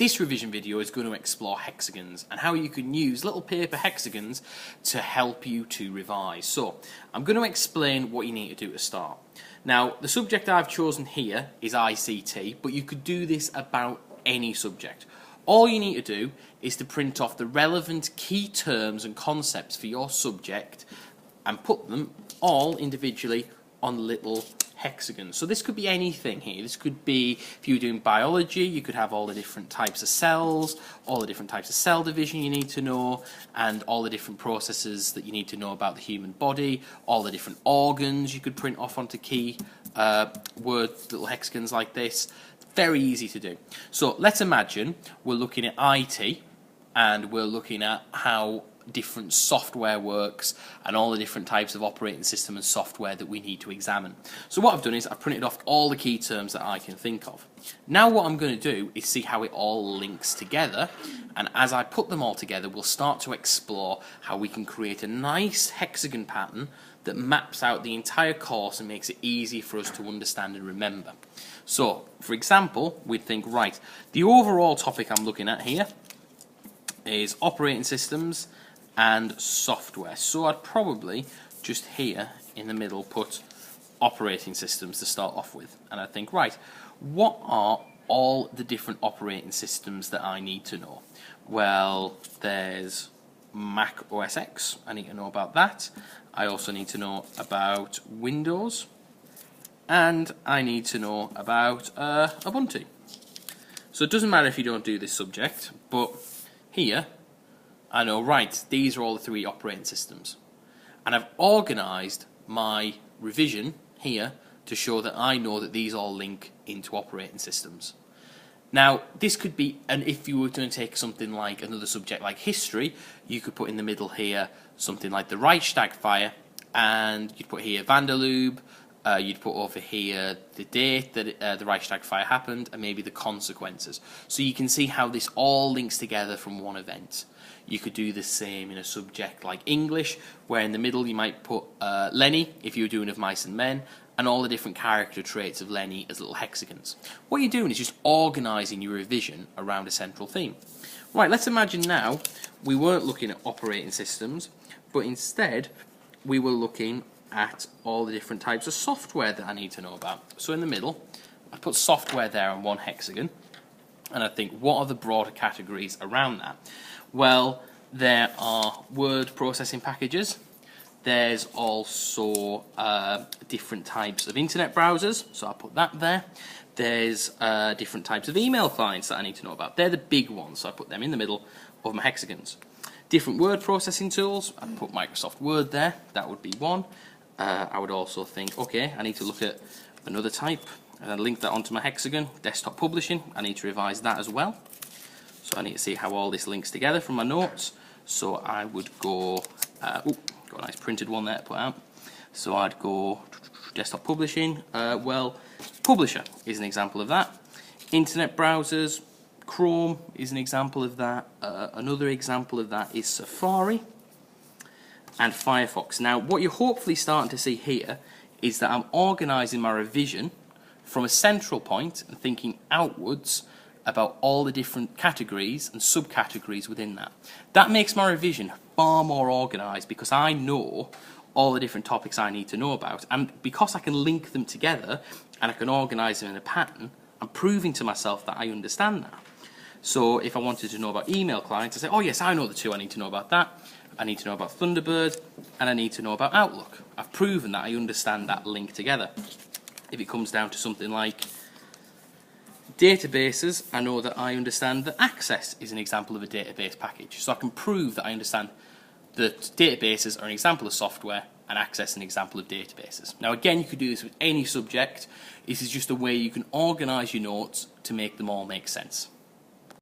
This revision video is going to explore hexagons and how you can use little paper hexagons to help you to revise. So, I'm going to explain what you need to do to start. Now, the subject I've chosen here is ICT, but you could do this about any subject. All you need to do is to print off the relevant key terms and concepts for your subject and put them all individually on little hexagons. So this could be anything here. This could be, if you were doing biology, you could have all the different types of cells, all the different types of cell division you need to know, and all the different processes that you need to know about the human body, all the different organs you could print off onto key word little hexagons like this. Very easy to do. So let's imagine we're looking at IT and we're looking at how different software works and all the different types of operating system and software that we need to examine. So what I've done is I've printed off all the key terms that I can think of. Now what I'm going to do is see how it all links together, and as I put them all together we'll start to explore how we can create a nice hexagon pattern that maps out the entire course and makes it easy for us to understand and remember. So for example, we'd think, right, the overall topic I'm looking at here is operating systems and software. So I'd probably just here in the middle put operating systems to start off with. And I'd think, right, what are all the different operating systems that I need to know? Well, there's Mac OS X, I need to know about that. I also need to know about Windows, and I need to know about Ubuntu. So it doesn't matter if you don't do this subject, but here I know, right, these are all the three operating systems. And I've organised my revision here to show that I know that these all link into operating systems. Now, this could be, and if you were going to take something like another subject like history, you could put in the middle here something like the Reichstag fire, and you'd put here van der Lubbe, you'd put over here the date that the Reichstag fire happened, and maybe the consequences. So you can see how this all links together from one event. You could do the same in a subject like English, where in the middle you might put Lenny, if you were doing Of Mice and Men, and all the different character traits of Lenny as little hexagons. What you're doing is just organising your revision around a central theme. Right, let's imagine now we weren't looking at operating systems, but instead we were looking at all the different types of software that I need to know about. So in the middle, I put software there on one hexagon, and I think, what are the broader categories around that? Well, there are word processing packages. There's also different types of internet browsers, so I'll put that there. There's different types of email clients that I need to know about. They're the big ones, so I put them in the middle of my hexagons. Different word processing tools, I put Microsoft Word there, that would be one. I would also think, okay, I need to look at another type, and then link that onto my hexagon. Desktop publishing, I need to revise that as well. So I need to see how all this links together from my notes. So I would go, got a nice printed one there to put out. So I'd go desktop publishing. Well, Publisher is an example of that. Internet browsers, Chrome is an example of that. Another example of that is Safari and Firefox. Now, what you're hopefully starting to see here is that I'm organising my revision from a central point and thinking outwards about all the different categories and subcategories within that. That makes my revision far more organised because I know all the different topics I need to know about, and because I can link them together and I can organise them in a pattern, I'm proving to myself that I understand that. So if I wanted to know about email clients, I say, oh yes, I know the two I need to know about that. I need to know about Thunderbird, and I need to know about Outlook. I've proven that I understand that link together. If it comes down to something like databases, I know that I understand that Access is an example of a database package. So I can prove that I understand that databases are an example of software and Access an example of databases. Now again, you could do this with any subject. This is just a way you can organise your notes to make them all make sense.